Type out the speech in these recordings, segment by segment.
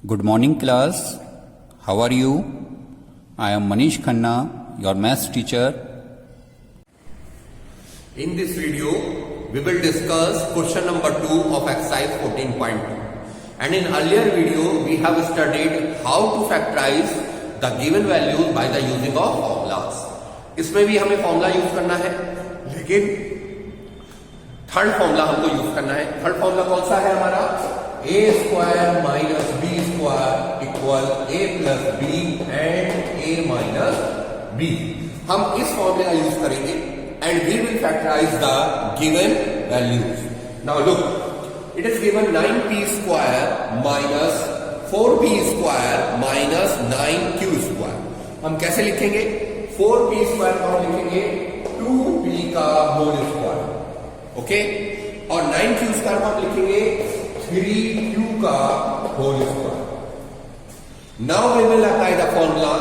Good morning, class. How are you? I am Manish Khanna, your maths teacher. In this video, we will discuss question number 2 of exercise 14.2. And in earlier video, we have studied how to factorize the given values by the using of formulas. इसमें भी हमें formula use करना है, लेकिन third formula हमको use करना है. Third formula कौन सा है हमारा? a square minus b square equal a plus b and a minus b. हम इस फॉर्मूले का यूज करेंगे and we will factorize the given values. Now look, it is given 9p square minus 4p square minus 9q square. हम कैसे लिखेंगे? 4p square को हम लिखेंगे 2p का होल स्क्वायर, ओके, और 9q square को हम लिखेंगे 3q का whole square. Now we will apply the formula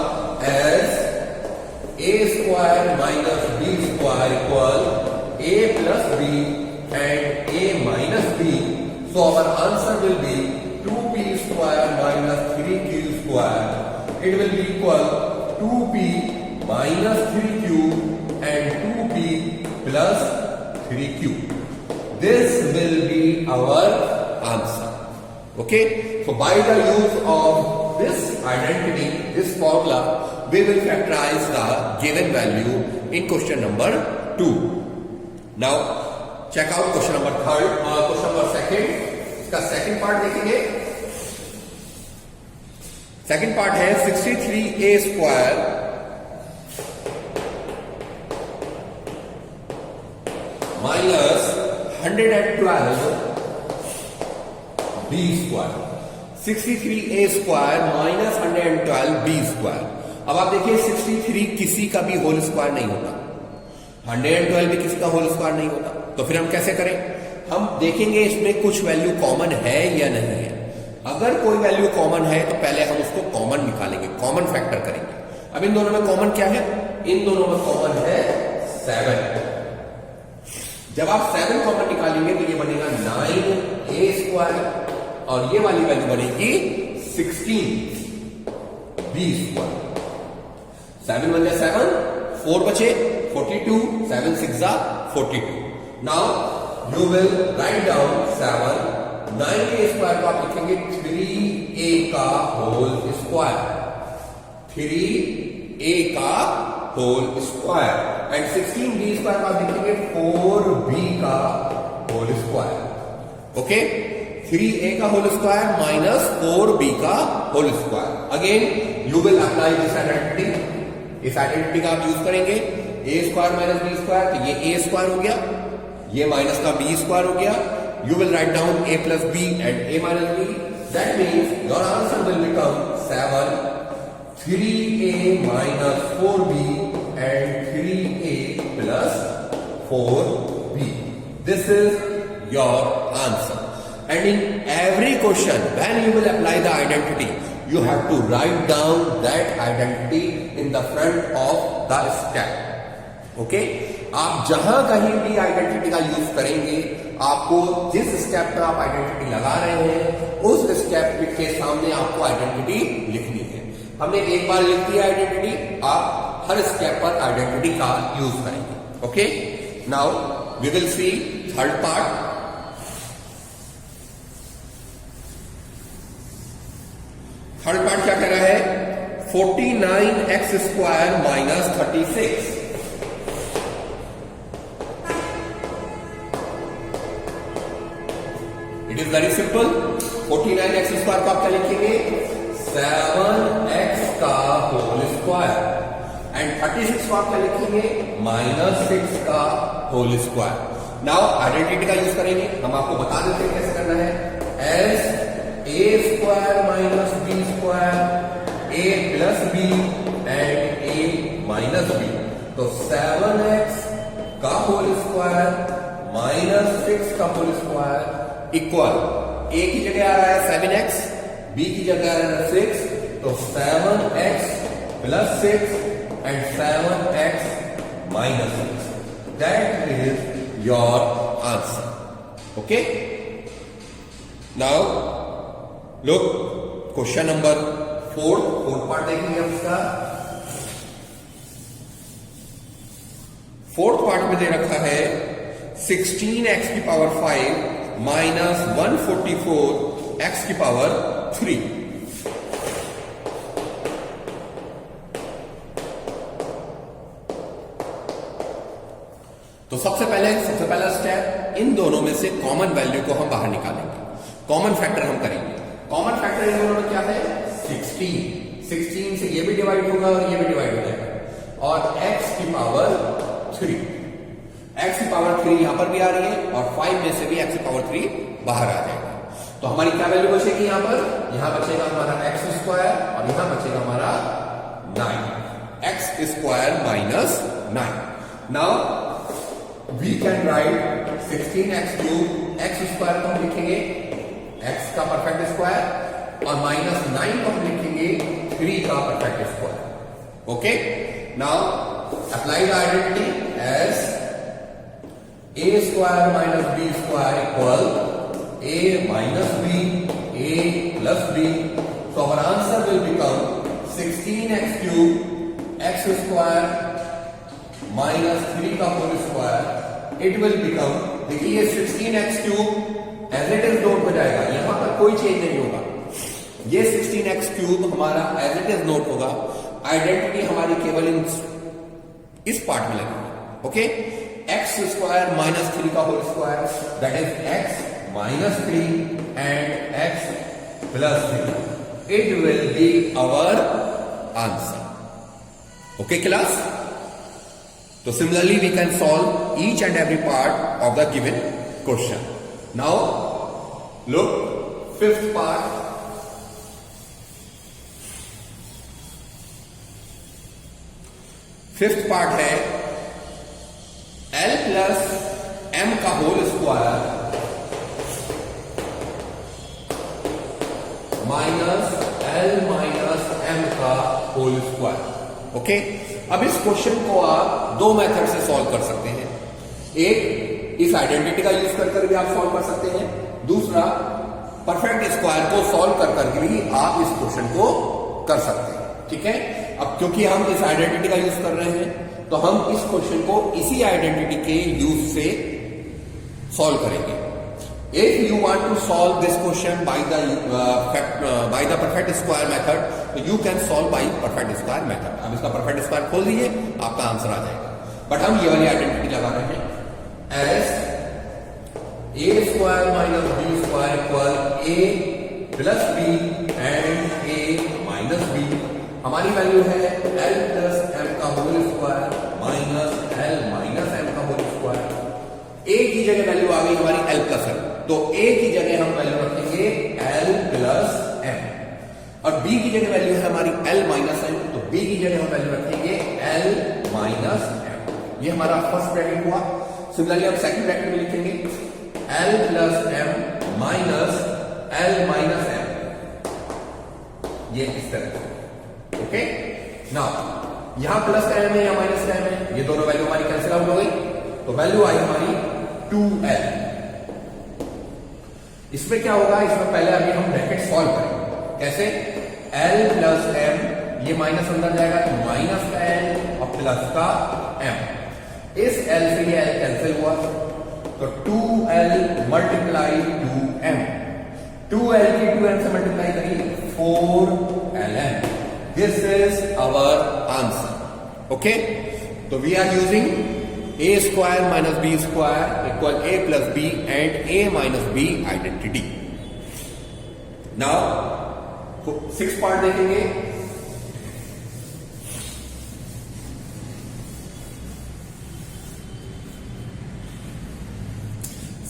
as a square minus b square equal a plus b and a minus b. So our answer will be 2p square minus 3q square. It will be equal 2p minus 3q and 2p plus 3q. This will be our answer. Okay? So by the use of this identity, this formula, we will factorize the given value in question number 2. Now, check out question number 3rd और question number 2nd. इसका second part देखेंगे. Second part है 63a square minus 112 b square. 63a square minus 112 b square. अब आप देखिए 63 किसी का भी होल स्क्वायर नहीं होता, 112 भी किसी का होल स्क्वायर नहीं होता. तो फिर हम कैसे करें? हम देखेंगे इसमें कुछ वैल्यू कॉमन है या नहीं है. अगर कोई वैल्यू कॉमन है तो पहले हम उसको कॉमन निकालेंगे, कॉमन फैक्टर करेंगे. अब इन दोनों में कॉमन क्या है? इन दोनों में कॉमन है 7. जब आप 7 कॉमन निकालेंगे तो ये बनेगा 9a स्क्वायर और ये वाली वैल्यू बनेगी 16b स्क्वायर. 7 1 7, 4 बचे 42, 7 6 42. Now you will write down 7. 9a square को आप लिखेंगे 3a का होल स्क्वायर, 3a का whole square, and 16b square को आप लिखेंगे 4b का होल स्क्वायर. ओके, 3a का होल स्क्वायर माइनस 4b का whole square. Again you will apply this identity. इस आइडेंटिटी का आप यूज करेंगे. a square minus b square, तो ये a स्क्वायर हो गया, ये माइनस का b स्क्वायर हो गया. You will write down a plus b and a minus b. That means your answer will become 7 3a minus 4b and 3a plus 4b. This is your answer. And in every question, when you will apply the identity, you have to write down that identity in the front of the step. Okay? आप जहां कहीं भी identity का use करेंगे, आपको जिस step पर आप आइडेंटिटी लगा रहे हैं, उस स्टेप के सामने आपको आइडेंटिटी लिखनी है. हमने एक बार लिख दिया आइडेंटिटी, आप हर स्टेप पर आइडेंटिटी का यूज करेंगे. Okay? Now we will see third part. Third part क्या कह रहा है? 49x square minus 36. It is very simple. 49x square को आप क्या लिखेंगे? 7x का होल स्क्वायर, एंड 36 को आप क्या लिखेंगे? माइनस 6 का होल स्क्वायर. नाउ आइडेंटिटी का यूज करेंगे. हम आपको बता देते हैं कैसे करना है. S a square minus b square, a plus b and a minus b. तो 7x का होल स्क्वायर माइनस 6 का होल स्क्वायर इक्वल, a की जगह आ रहा है 7x, b की जगह आ रहा है 6, तो 7x plus 6 and 7x minus 6. That is your answer. Okay? Now look, question number fourth part देखेंगे हम इसका। फोर्थ पार्ट में दे रखा है 16x की पावर 5 माइनस 144x की पावर 3। तो सबसे पहला स्टेप, इन दोनों में से कॉमन वैल्यू को हम बाहर निकालेंगे, कॉमन फैक्टर हम करेंगे। कॉमन फैक्टर इन दोनों में क्या है? 16 से ये भी डिवाइड होगा और ये भी डिवाइड हो जाएगा, और x की पावर 3, x की पावर 3 यहां पर भी आ रही है और 5 में से भी x की पावर 3 बाहर आ जाएगा। तो हमारी क्या वैल्यू बचेगी यहां पर? यहां बचेगा हमारा x स्क्वायर और यहां बचेगा हमारा 9, x square minus 9। Now we can write 16x cube, x square को हम लिखेंगे x का परफेक्ट स्क्वायर और माइनस 9 को हम लिखेंगे 3 का perfect square. Okay, now apply the identity as a square minus b square equal a minus b, a plus b। So our answer will become 16x cube, x square minus 3 का whole square. It will become, देखिए ये 16x cube as it is note हो जाएगा, यहां पर कोई change नहीं होगा। ये 16x क्यूब हमारा एज इट इज नोट होगा, आइडेंटिटी हमारी केवल इस पार्ट में लगेगी। ओके, x स्क्वायर माइनस 3 का whole square, that is x minus 3 and x plus 3। It will be our answer. Okay class, so similarly we can solve each and every part of the given question. Now look, fifth part. Fifth part है L plus M का whole square minus L minus M का whole square. Okay, अब इस question को आप दो method से solve कर सकते हैं। एक, इस आइडेंटिटी का यूज कर भी आप सॉल्व कर सकते हैं। दूसरा, परफेक्ट स्क्वायर को सॉल्व कर भी आप इस क्वेश्चन को कर सकते हैं। ठीक है, अब क्योंकि हम इस आइडेंटिटी का यूज कर रहे हैं तो हम इस क्वेश्चन को इसी आइडेंटिटी के यूज से सॉल्व करेंगे। If you want to solve this question by the perfect square method, तो you can solve by perfect square method। अब इसका perfect square खोल दीजिए, आपका आंसर आ जाएगा। बट हम ये वाली आइडेंटिटी लगा रहे हैं as a square minus b square equal a plus b and a minus b। हमारी वैल्यू है l plus m का whole square minus l minus m का होल स्क्वायर। a की जगह वैल्यू आ गई हमारी l plus m, तो a की जगह हम वैल्यू रखेंगे l प्लस m और b की जगह वैल्यू है हमारी l माइनस m, तो b की जगह हम वैल्यू रखेंगे l माइनस m। ये हमारा फर्स्ट ब्रैकेट हुआ। सिमिलरली हम सेकंड ब्रैकेट में लिखेंगे l plus m minus l minus m, ये इस तरह से। ओके, नाउ यहां प्लस का m है या माइनस का m है, ये दोनों वैल्यू हमारी कैंसिल आउट हो गई, तो वैल्यू आई हमारी 2l। इसमें क्या होगा, इसमें पहले अभी हम ब्रैकेट सॉल्व करेंगे। कैसे? l प्लस m, ये माइनस अंदर जाएगा तो माइनस का l और प्लस का m। इस l से ये l कैंसिल हुआ तो 2l मल्टीप्लाई 2m, 2l की 2m से मल्टीप्लाई करिए 4ln। This is our answer. Okay, तो we are using a square minus b square equal a plus b and a minus b identity। Now 6th part देखेंगे।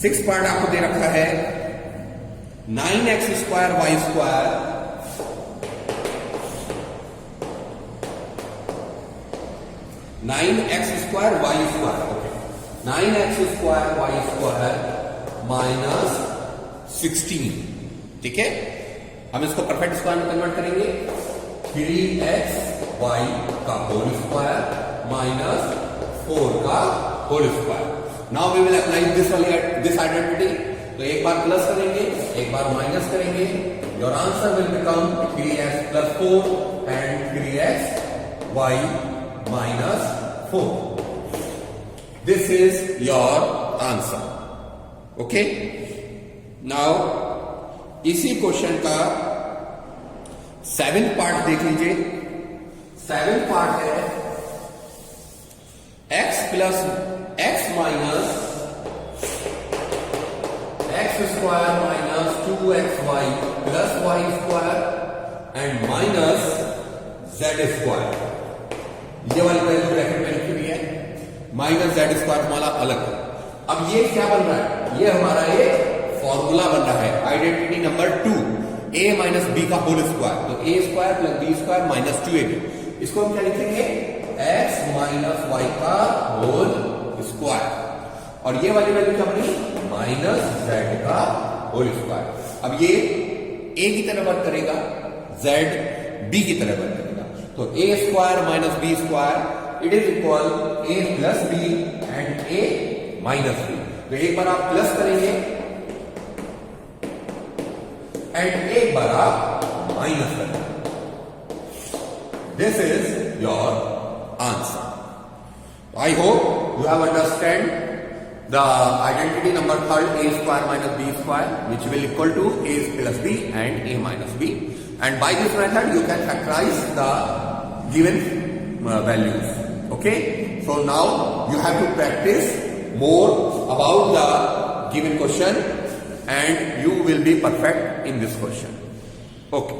Six part आपको दे रखा है 9x square y square x square y square. Okay, 9x square y square minus 16। ठीक है, हम इसको perfect square में कन्वर्ट करेंगे 3x वाई का होल स्क्वायर माइनस 4 का whole square. Now we will apply this identity. तो एक बार प्लस करेंगे, एक बार माइनस करेंगे, your answer will become 3x plus 4 and 3x y minus 4. This is your answer. Okay? Now, इसी क्वेश्चन का 7th पार्ट देख लीजिए. 7th पार्ट है x plus x minus x square minus 2xy plus y square and minus z square. ये वाली value bracket में लिखी हुई है. माइनस जेड स्क्वायर हमारा अलग है. अब ये क्या बन रहा है? ये हमारा एक फॉर्मूला बन रहा है. Identity number 2, a minus b का होल स्क्वायर. तो a square plus b square minus 2ab. इसको हम क्या लिखेंगे? x माइनस वाई का होल स्क्वायर. और ये वाली वैल्यू क्या बनी? माइनस जेड का होल स्क्वायर. अब ये a की तरह वर्क करेगा, z b की तरह वर्क करेगा. तो a square minus b square it is equal a plus b and a minus b. तो एक बार आप प्लस करेंगे एंड एक बार आप माइनस करेंगे. This is your answer. I hope you have understand the identity number 3rd, a square minus b square, which will equal to a plus b and a minus b. And by this method, you can factorize the given values. Okay? So now you have to practice more about the given question and you will be perfect in this question. Okay.